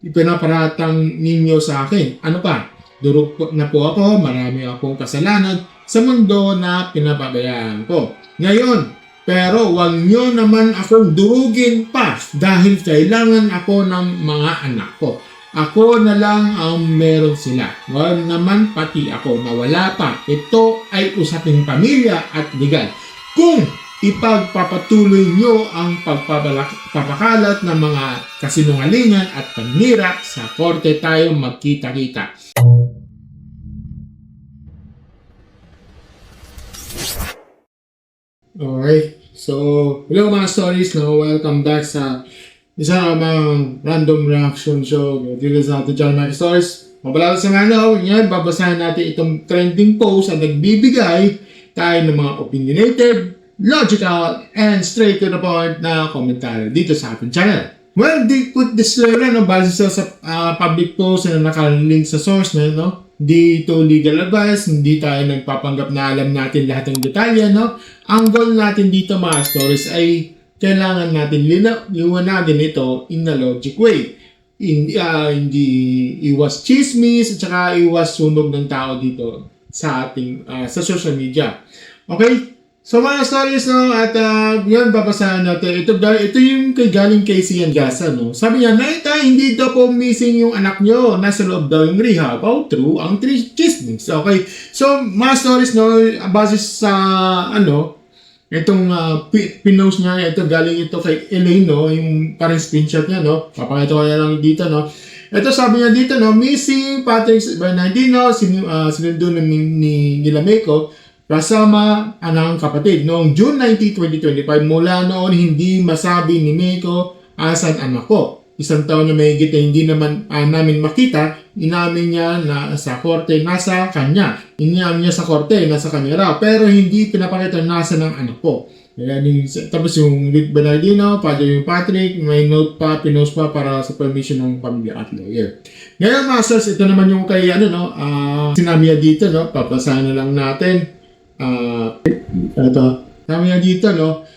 ipinaparatang ninyo sa akin? Ano pa? Durog na po ako, marami akong kasalanan sa mundo na pinapabayaan ko. Ngayon, pero wag nyo naman akong durugin pa dahil kailangan ako ng mga anak ko. Ako na lang ang meron sila. Wag naman pati ako na wala pa. Ito ay usaping pamilya at legal. Kung ipagpapatuloy nyo ang pagpapakalat ng mga kasinungalingan at pagnira, sa korte tayo magkita-kita. Okay, so hello mga stories, no? Welcome back sa isang random reaction show dito sa ating channel mga stories. Mabala sa ano, yan, babasahin natin itong trending post na nagbibigay tayo ng mga opinionated, logical, and straight to the point na komentaryo dito sa ating channel. Well, di put disclaimer, no, base sa public post na nakalink sa source na, no? Di ito legal advice, hindi tayo nagpapanggap na alam natin lahat ng detalye, no? Ang goal natin dito mga stories ay kailangan natin liwanagin ito in a logic way. Hindi iwas chismis at saka iwas sunog ng tao dito sa ating sa social media. Okay? So mga stories, no, at yun, babasahan natin. Ito yung galing kay Sian Gasa, no. Sabi niya, Naita, hindi daw po missing yung anak nyo. Nasa loob daw yung rehab. Oh, true. Ang chismis. Okay. So, mga stories, no, base sa, itong pinost niya, ito galing ito kay Elaine, no, yung parang screenshot niya, no. Papakita ko lang dito, no. Ito sabi niya dito, no, missing Patrick Bernardino, sinundo ni Meko, kasama ang kapatid. Noong June 19, 2025, mula noon hindi masabi ni Meko asan anak ko. Isang taon na may higit hindi naman namin makita, inamin niya na sa korte nasa kanya. Inamin niya sa korte nasa kamera, pero hindi pinapakita nasa ng anak ko. Tapos yung Rick Bernardino, Padre yung Patrick, may note pa, pinost pa para sa permission ng pamilya at lawyer. Ngayon masters, ito naman yung kay sinabi niya dito, no, papasahan na lang natin. Sabi niya dito, no,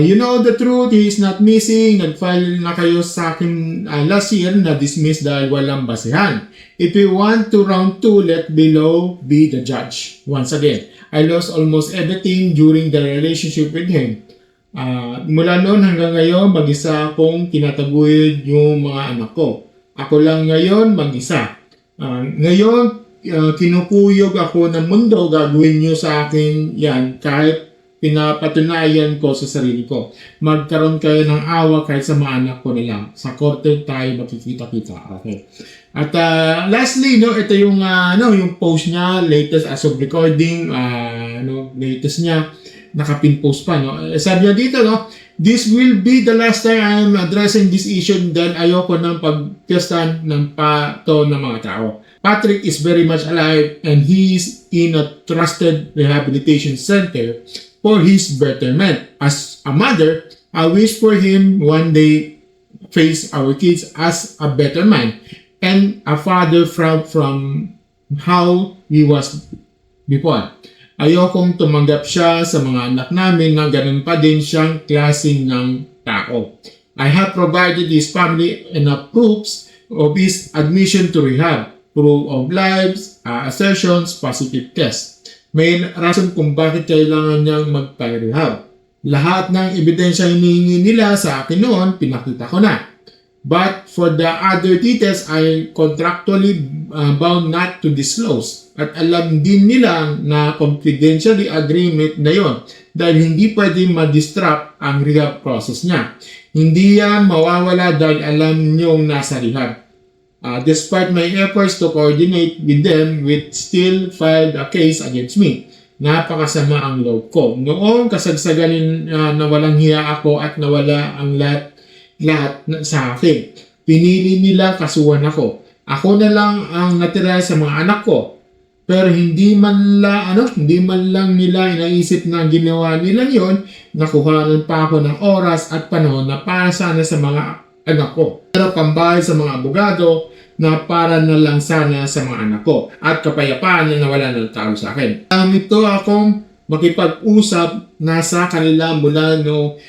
you know the truth, he is not missing. Nag-file na kayo sa akin last year na dismiss dahil walang basehan. If you want to round 2, let below be the judge. Once again, I lost almost everything during the relationship with him. Mula noon hanggang ngayon, mag-isa akong tinataguyod yung mga anak ko. Ako lang ngayon, mag-isa. Ngayon, kinukuyog ako ng mundo, gagawin nyo sa akin yan kahit pinapatunayan ko sa sarili ko. Magkaroon kayo ng awa kahit sa mga anak ko na lang. Sa korte tayo makikita-kita. Okay. At lastly, no, ito yung yung post niya, latest as of recording, latest niya, nakapin post pa, no. Sabi niya dito, no, this will be the last time I'm addressing this issue dahil ayoko ng pagpiyestan ng pato ng mga tao. Patrick is very much alive and he is in a trusted rehabilitation center for his betterment. As a mother, I wish for him one day face our kids as a better man and a father from how he was before. Ayokong tumanggap siya sa mga anak namin na ganun pa din siyang klaseng ng tao. I have provided his family enough proofs of his admission to rehab. Proof of lives, assertions, positive test. May rason kung bakit kailangan niyang magpa-rehab. Lahat ng ebidensya hinihingi nila sa akin noon, pinakita ko na. But for the other details, I contractually bound not to disclose. At alam din nila na confidentially agreement na yon dahil hindi pwede ma-disrupt ang rehab process niya. Hindi yan mawawala dahil alam niyong nasa rehab. Despite my efforts to coordinate with them, we still filed a case against me. Napakasama ang loob ko. Noong kasagsagan na walang hiya ako at nawala ang lahat sa akin. Pinili nila kasuhan ako. Ako na lang ang natira sa mga anak ko. Pero hindi man lang nila inaisip na ginawa nila yon, nakuhanan pa ako ng oras at panahon na para sana sa mga anak ko. Pero pambayad sa mga abogado na para na lang sana sa mga anak ko at kapayapaan na nawala ng tao sa akin. Ito akong makipag-usap na sa kanila mula no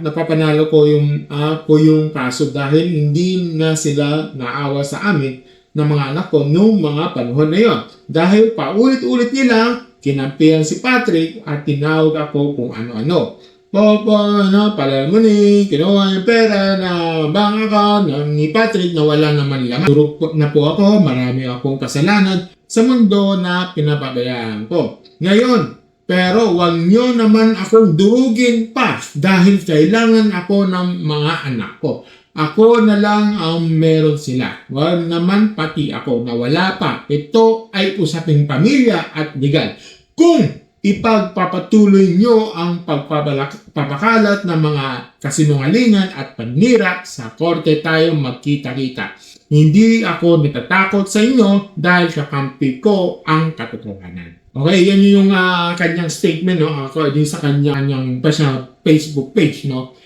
napapanalo ko yung kaso dahil hindi na sila naawa sa amin ng mga anak ko noong mga panahon na yon. Dahil paulit-ulit nilang kinampihan si Patrick at tinawag ako kung ano-ano. Pala mo ni, kinuha yung pera na bank account ni Patrick na wala naman laman. Durog na po ako, marami akong kasalanan sa mundo na pinapabayaan ko. Ngayon, pero wag nyo naman akong durugin pa dahil kailangan ako ng mga anak ko. Ako na lang ang meron sila. Wag naman pati ako na wala pa. Ito ay usaping pamilya at legal. Kung ipagpapatuloy nyo ang pagpapakalat ng mga kasinungalingan at panira, sa korte tayo magkita-kita. Hindi ako natatakot sa inyo dahil kakampi ko ang katotohanan. Okay, yan yung kanyang statement, no? According sa kanyang personal Facebook page, no?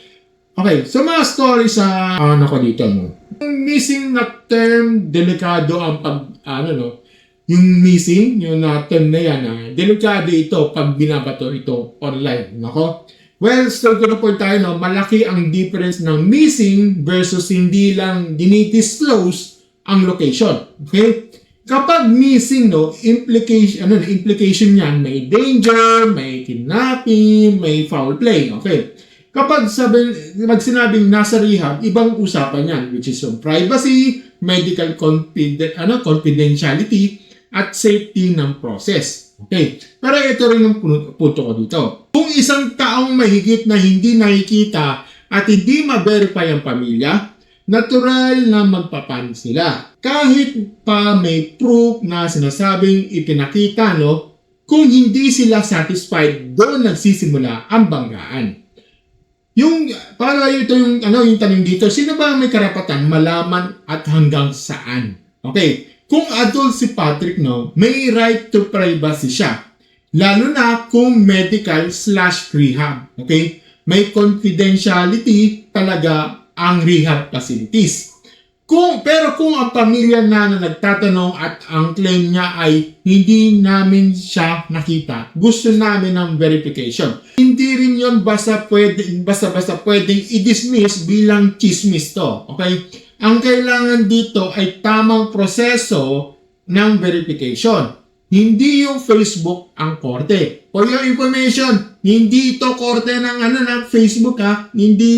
Okay, so mga story sa ko dito, no? Yung missing na term, delikado ang yung missing, yung term na yan, delikado ito pag binabato ito online, nako? Well, straight to the point tayo, no? Malaki ang difference ng missing versus hindi lang dinidisclose ang location, okay? Kapag missing, no, implication niyan, may danger, may kidnapping, may foul play, okay? Kapag sinabing nasa rehab, ibang usapan yan, which is yung privacy, medical confidentiality, at safety ng process. Okay? Pero ito rin yung punto ko dito. Kung isang taong mahigit na hindi nakikita at hindi ma-verify ang pamilya, natural na magpapanik sila. Kahit pa may proof na sinasabing ipinakita, no, kung hindi sila satisfied, doon nagsisimula ang banggaan. Ito yung tanong dito, sino ba may karapatan malaman at hanggang saan? Okay, kung adult si Patrick, no, may right to privacy siya. Lalo na kung medical/rehab. Okay, may confidentiality talaga ang rehab facilities. Pero kung ang pamilya na nagtatanong at ang claim niya ay hindi namin siya nakita, gusto namin ng verification. Hindi rin yun basta pwedeng i-dismiss bilang chismis to. Okay? Ang kailangan dito ay tamang proseso ng verification. Hindi yung Facebook ang korte. For your information, hindi ito korte ng Facebook, hindi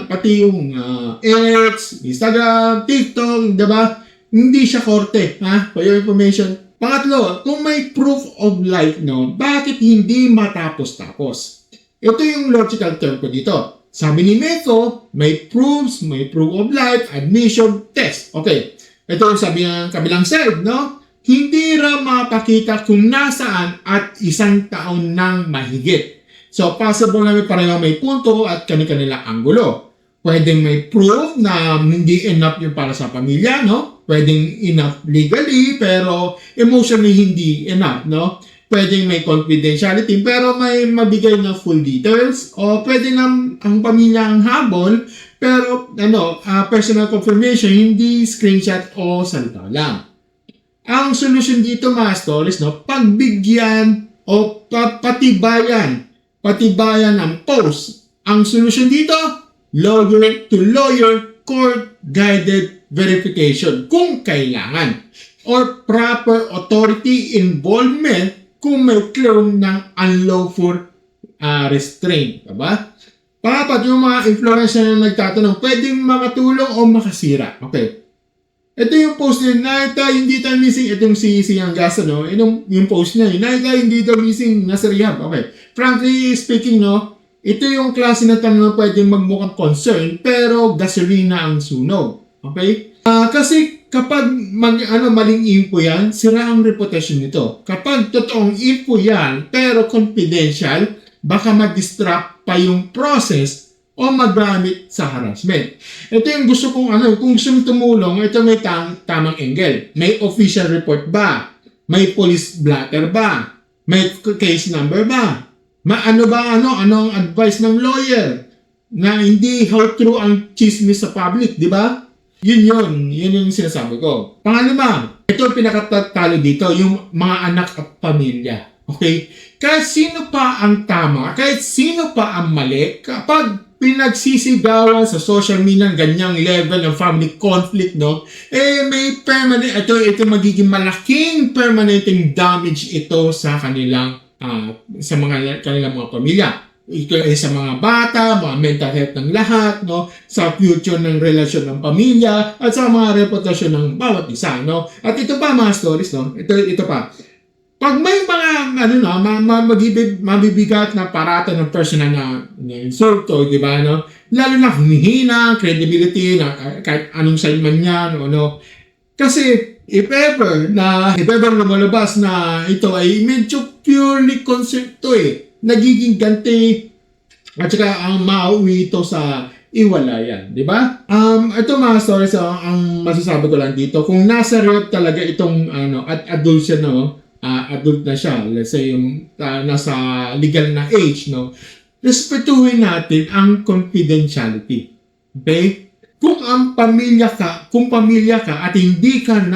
pati yung X, Instagram, TikTok, diba? Hindi siya korte, for your information. Pangatlo, kung may proof of life, no, bakit hindi matapos-tapos? Ito yung logical term ko dito. Sabi ni Meko, may proof of life, admission, test. Okay, ito yung sabi ng kabilang side, no? Hindi raw mapakita kung nasaan at isang taon nang mahigit. So, possible na pareho may punto at kani-kanilang anggulo. Pwedeng may proof na hindi enough yung para sa pamilya, no? Pwedeng enough legally, pero emotionally hindi enough, no? Pwedeng may confidentiality, pero may mabigay na full details. O pwede na ang pamilya ang habol, pero personal confirmation, hindi screenshot o salita lang. Ang solusyon dito, mga stories, no? Pagbigyan o patibayan ng post. Ang solusyon dito, lawyer-to-lawyer court-guided verification kung kailangan, or proper authority involvement kung may claim ng unlawful restraint. Diba? Papat yung mga influencer na nagtatanong, pwedeng makatulong o makasira. Okay. Ito yung post niya, Naita, hindi tayo missing. Itong si Angasa, no? Yung post niya, Naita, hindi tayo missing. Nasa rehab. Okay. Frankly speaking, no? Ito yung klase na tanong na pwedeng magmukhang concern, pero gasolina ang sunog. Okay? Kasi kapag maling info yan, sira ang reputation nito. Kapag totoong info yan, pero confidential, baka mag-distract pa yung process o magamit sa harassment. Ito yung gusto kong kung gusto mong tumulong, ito may tamang angle. May official report ba? May police blotter ba? May case number ba? Anong advice ng lawyer? Na hindi how true ang chismis sa public, di ba? Yun yung sinasabi ko. Pangalawa, ito pinakatatalo dito, yung mga anak at pamilya. Okay? Kahit sino pa ang tama, kahit sino pa ang mali, kapag pinagsisigawan sa social media ng ganyang level ng family conflict, no, may permanent, ito magiging malaking permanenteng damage ito sa kanilang, sa kanilang mga pamilya. Ito ay sa mga bata, mga mental health ng lahat, no, sa future ng relasyon ng pamilya, at sa mga reputasyon ng bawat isa, no. At ito pa mga stories, no, ito pa. Pag may mga mabibigat na parata ng personal na insulto, di ba, no? Lalo na humihina, credibility, na kahit anong side man yan, no? Kasi if ever lumalabas na ito ay medyo purely concerned to nagiging ganti at saka ang mauwi ito sa iwalayan, di ba? Ito mga stories, ang masasabi ko lang dito, kung nasa rep talaga itong at adult siya, no? Adult na siya, let's say yung nasa legal na age, no, respetuhin natin ang confidentiality. Okay? Kung pamilya ka at hindi ka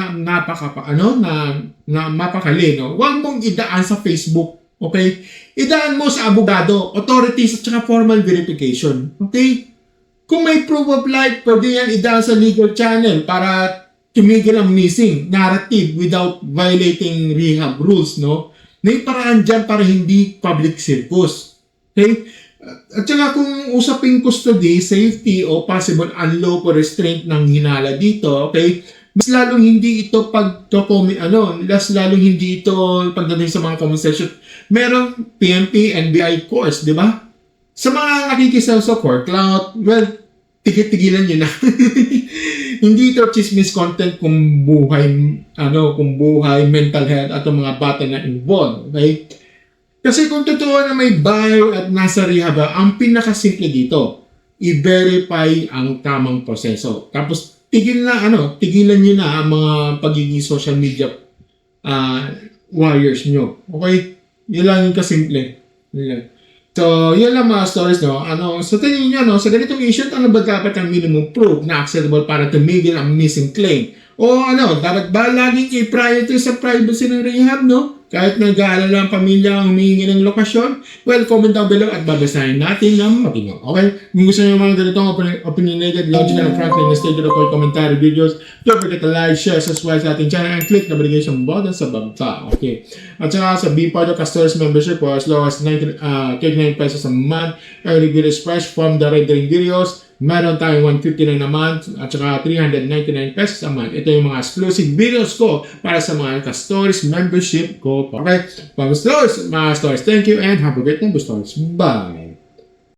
mapakali, no, huwag mong idaan sa Facebook. Okay? Idaan mo sa abogado, authorities at saka formal verification. Okay? Kung may proof of life, pwede yan idaan sa legal channel para tumigil ang missing narrative without violating rehab rules, no? May paraan dyan para hindi public circus. Okay? At saka kung usaping custody, safety, o possible unlawful restraint ng hinala dito, okay? Mas lalong hindi ito pagdating sa mga conversation. Merong PNP, NBI course, di ba? Sa mga nakikisaw sa court clout, well, tigil-tigilan nyo na. Hindi ito chismis content kung buhay mental health at ang mga bata na involved. Okay? Kasi kung totoo na may bio at nasa rehab, ang pinakasimple dito, i-verify ang tamang proseso. Tapos tigilan nyo na ang mga pagiging social media warriors nyo. Okay? Yun lang yung kasimple. Yun lang. So, yun lang mga stories, no? Sa tingin nyo, no? Sa ganitong issue, ano ba dapat ang minimum proof na acceptable para tumigil ang missing claim? O dapat ba laging i-priority sa privacy ng rehab, no? Kahit nag-aalala ang pamilya ang humihingi ng lokasyon? Well, comment down below at babasahin natin ng matino. Okay? Kung gusto nyo mga ganitong opinionated, logical, and frankly, na stage report, commentary videos, don't forget to like, share, subscribe sa ating channel, and click the notification button sa baba. Okay? At saka sa Be Part of Customers Membership for as low as 39 pesos a month, early videos fresh from the rendering videos, meron tayong 159 a month at saka 399 pesos a month. Ito yung mga exclusive videos ko para sa mga Castores membership ko. Okay? Mga stories, thank you and have a great day, Stories. Bye!